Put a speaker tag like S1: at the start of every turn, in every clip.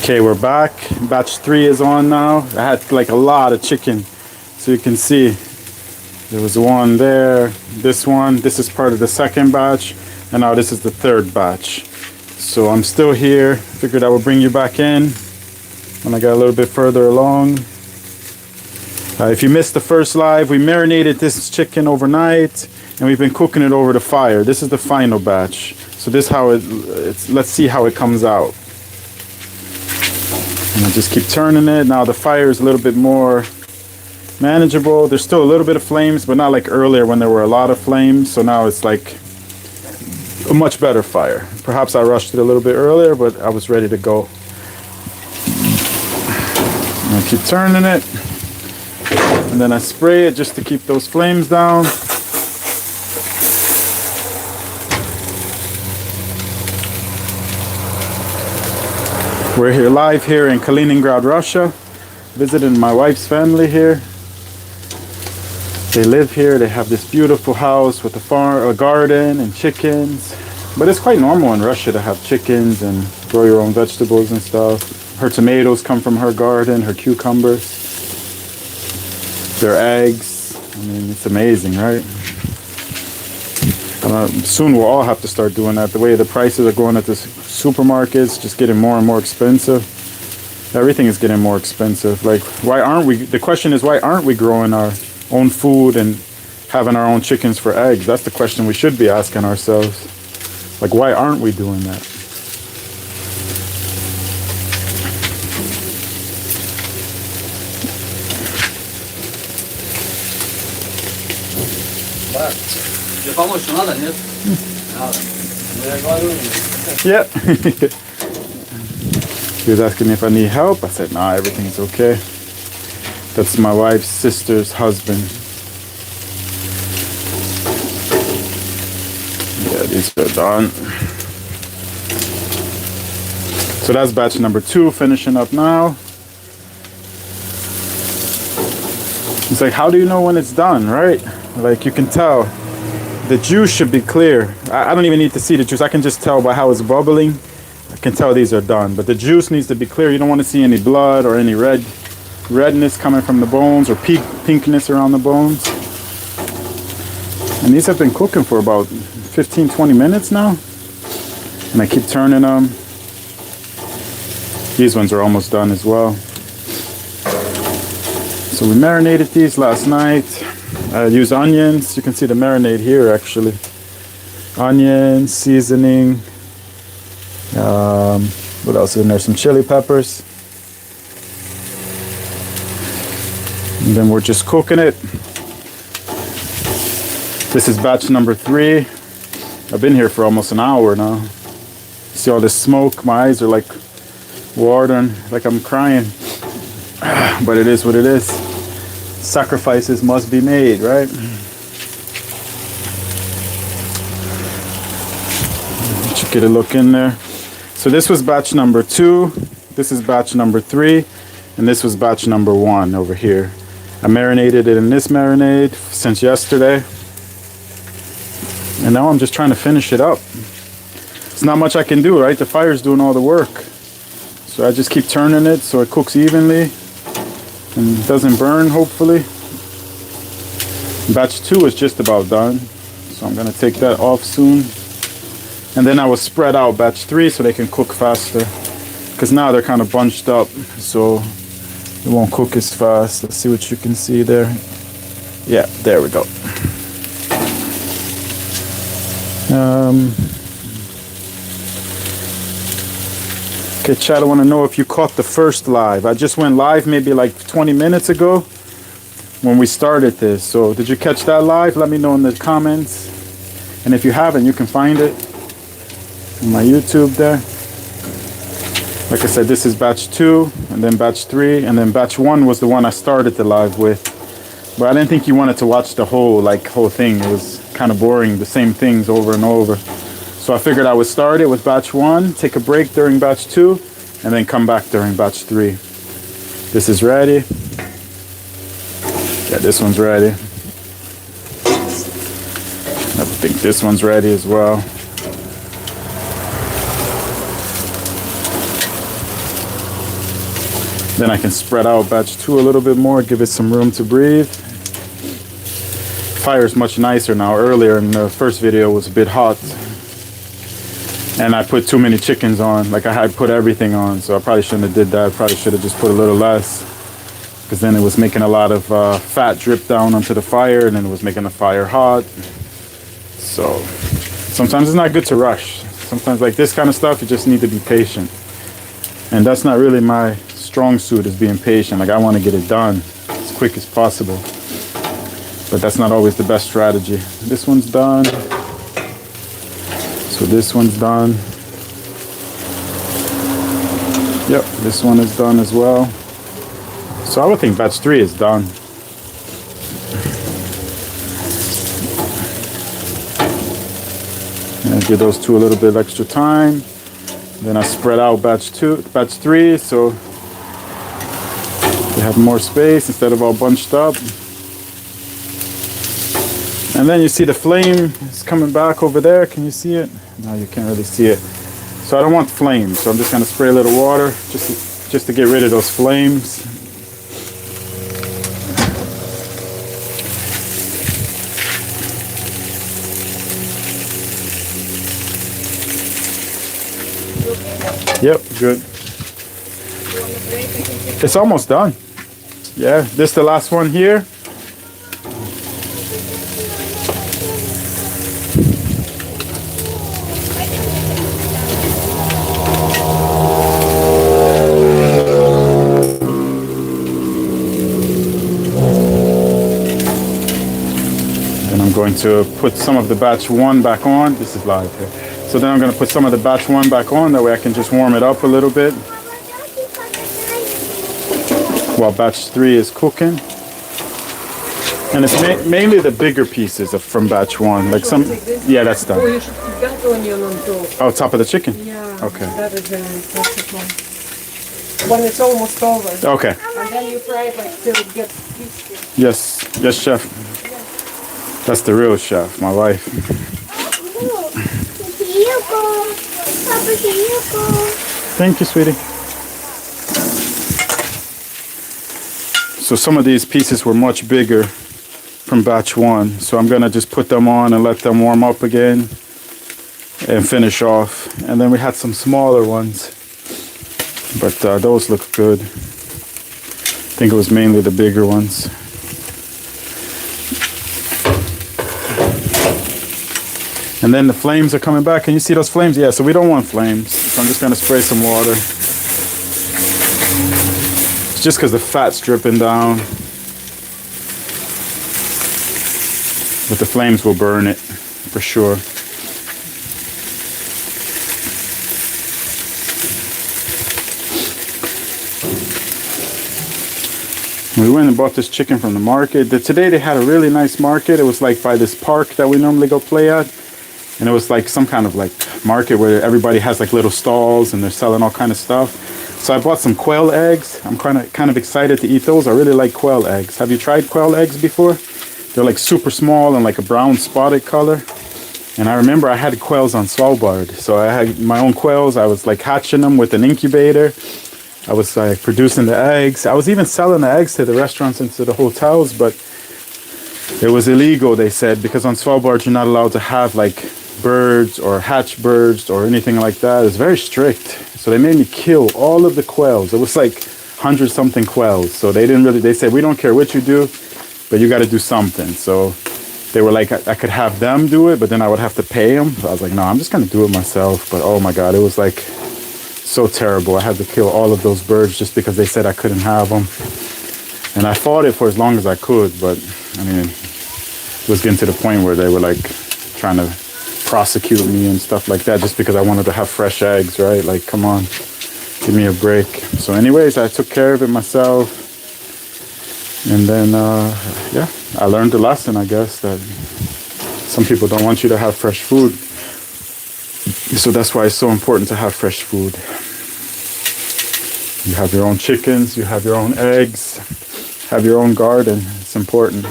S1: Okay, we're back. Batch 3 is on now. I had like a lot of chicken. So you can see there was one there, this one. This is part of the second batch. And now this is the third batch. So I'm still here. Figured I would bring you back in when I got a little bit further along. If you missed the first live, we marinated this chicken overnight and we've been cooking it over the fire. This is the final batch. So this is how let's see how it comes out. And I just keep turning it. Now the fire is a little bit more manageable. There's still a little bit of flames, but not like earlier when there were a lot of flames. So now it's like a much better fire. Perhaps I rushed it a little bit earlier, but I was ready to go. And I keep turning it. And then I spray it just to keep those flames down. We're here live here in Kaliningrad, Russia, visiting my wife's family here. They live here. They have this beautiful house with a farm, a garden, and chickens. But it's quite normal in Russia to have chickens and grow your own vegetables and stuff. Her tomatoes come from her garden, her cucumbers, their eggs. I mean, it's amazing, right? Soon we'll all have to start doing that. The way the prices are going at the supermarkets, just getting more and more expensive. Everything is getting more expensive. Like, why aren't we? The question is, why aren't we growing our own food and having our own chickens for eggs? That's the question we should be asking ourselves. Like, why aren't we doing that? Yeah. He was asking me if I need help. I said, nah, everything's okay. That's my wife's sister's husband. Yeah, these are done. So that's batch number 2, finishing up now. It's like, how do you know when it's done, right? Like, you can tell. The juice should be clear. I don't even need to see the juice. I can just tell by how it's bubbling. I can tell these are done. But the juice needs to be clear. You don't want to see any blood or any redness coming from the bones or pinkness around the bones. And these have been cooking for about 15-20 minutes now. And I keep turning them. These ones are almost done as well. So we marinated these last night. I used onions. You can see the marinade here actually. Onions, seasoning. What else is in there? Some chili peppers. And then we're just cooking it. This is batch number 3. I've been here for almost an hour now. See all this smoke? My eyes are like watering, like I'm crying. But it is what it is. Sacrifices must be made, right? Should get a look in there. So this was batch number 2. This is batch number 3. And this was batch number 1 over here. I marinated it in this marinade since yesterday. And now I'm just trying to finish it up. There's not much I can do, right? The fire's doing all the work. So I just keep turning it so it cooks evenly and doesn't burn, hopefully. Batch 2 is just about done. So I'm gonna take that off soon. And then I will spread out batch 3 so they can cook faster. Because now they're kind of bunched up, so it won't cook as fast. Let's see what you can see there. Yeah, there we go. Okay, chat, I want to know if you caught the first live. I just went live maybe like 20 minutes ago when we started this. So did you catch that live? Let me know in the comments. And if you haven't, you can find it on my YouTube there. Like I said, this is batch 2, and then batch 3, and then batch 1 was the one I started the live with. But I didn't think you wanted to watch the whole thing. It was kind of boring, the same things over and over. So I figured I would start it with batch 1, take a break during batch 2, and then come back during batch 3. This is ready. Yeah, this one's ready. I think this one's ready as well. Then I can spread out batch 2 a little bit more, give it some room to breathe. Fire is much nicer now. Earlier in the first video it was a bit hot. And I put too many chickens on. Like I had put everything on, so I probably shouldn't have did that. Probably should have just put a little less. Because then it was making a lot of fat drip down onto the fire, and then it was making the fire hot. So sometimes it's not good to rush. Sometimes like this kind of stuff, you just need to be patient. And that's not really my strong suit, is being patient. Like I want to get it done as quick as possible. But that's not always the best strategy. This one's done. So this one's done. Yep, this one is done as well. So I would think batch 3 is done. And give those 2 a little bit extra time. Then I spread out batch 3, so they have more space instead of all bunched up. And then you see the flame is coming back over there. Can you see it? No, you can't really see it. So I don't want flames, so I'm just gonna spray a little water just to get rid of those flames. Yep, good. It's almost done. Yeah, this is the last one here. And I'm going to put some of the batch 1 back on. This is live here. So then I'm going to put some of the batch 1 back on, that way I can just warm it up a little bit while batch 3 is cooking. And it's mainly the bigger pieces from batch 1. Like some, yeah, that's done.
S2: Oh, you should put that onion on top.
S1: Oh, top of the chicken?
S2: Yeah.
S1: Okay.
S2: That is the perfect one. When it's almost over.
S1: Okay.
S2: And then you fry it like till it gets crispy.
S1: Yes, yes, chef. That's the real chef, my wife. Thank you, sweetie. So some of these pieces were much bigger from batch 1. So I'm gonna just put them on and let them warm up again and finish off. And then we had some smaller ones, but those look good. I think it was mainly the bigger ones. And then the flames are coming back. Can you see those flames? Yeah, so we don't want flames. So I'm just gonna spray some water. It's just because the fat's dripping down. But the flames will burn it, for sure. We went and bought this chicken from the market. Today they had a really nice market. It was like by this park that we normally go play at. And it was like some kind of like market where everybody has like little stalls and they're selling all kind of stuff. So I bought some quail eggs. I'm kind of excited to eat those. I really like quail eggs. Have you tried quail eggs before? They're like super small and like a brown spotted color. And I remember I had quails on Svalbard. So I had my own quails. I was like hatching them with an incubator. I was like producing the eggs. I was even selling the eggs to the restaurants and to the hotels, but it was illegal, they said, because on Svalbard you're not allowed to have like birds or hatch birds or anything like that. It's very strict. So they made me kill all of the quails. It was like 100-something quails. So they said, we don't care what you do, but you got to do something. So they were like, I could have them do it, but then I would have to pay them. So I was like, no, I'm just going to do it myself. But oh my God, it was like so terrible. I had to kill all of those birds just because they said I couldn't have them. And I fought it for as long as I could, but I mean, it was getting to the point where they were like trying to prosecute me and stuff like that just because I wanted to have fresh eggs, right? Like, come on, give me a break. So anyways, I took care of it myself. And then, yeah, I learned a lesson, I guess, that some people don't want you to have fresh food. So that's why it's so important to have fresh food. You have your own chickens, you have your own eggs, have your own garden. It's important.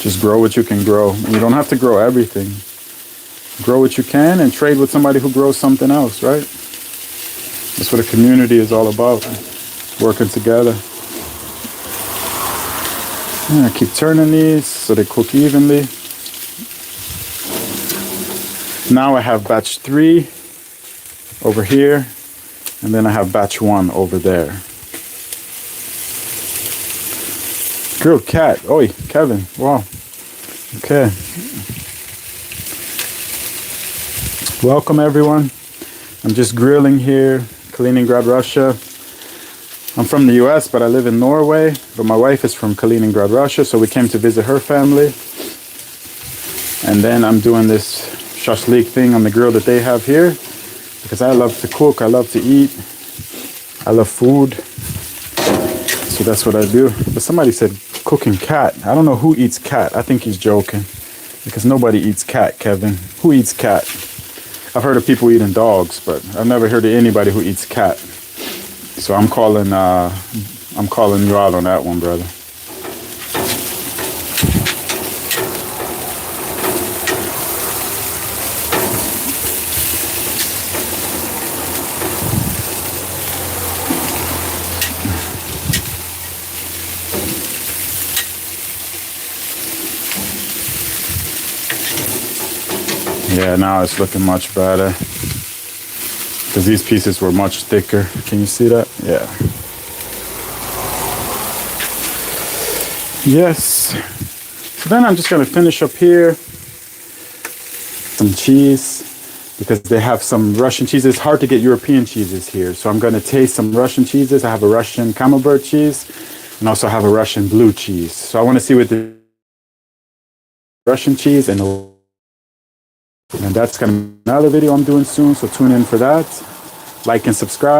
S1: Just grow what you can grow. And you don't have to grow everything. Grow what you can and trade with somebody who grows something else, right? That's what a community is all about. working together. And I keep turning these so they cook evenly. Now I have batch 3 over here, and then I have batch 1 over there. Grilled cat. Oi, Kevin. Wow. Okay. Welcome everyone. I'm just grilling here, Kaliningrad, Russia. I'm from the US, but I live in Norway. But my wife is from Kaliningrad, Russia, so we came to visit her family. And then I'm doing this Shashlik thing on the grill that they have here, because I love to cook, I love to eat, I love food. So that's what I do. But somebody said cooking cat. I don't know who eats cat. I think he's joking, because nobody eats cat, Kevin. Who eats cat? I've heard of people eating dogs, but I've never heard of anybody who eats cat. So I'm calling you out on that one, brother. Yeah, now it's looking much better, because these pieces were much thicker. Can you see that? Yeah. Yes. So then I'm just going to finish up here. Some cheese, because they have some Russian cheese. It's hard to get European cheeses here. So I'm going to taste some Russian cheeses. I have a Russian camembert cheese, and also have a Russian blue cheese. So I want to see what the Russian cheese and that's going to be another video I'm doing soon. So tune in for that. Like and subscribe.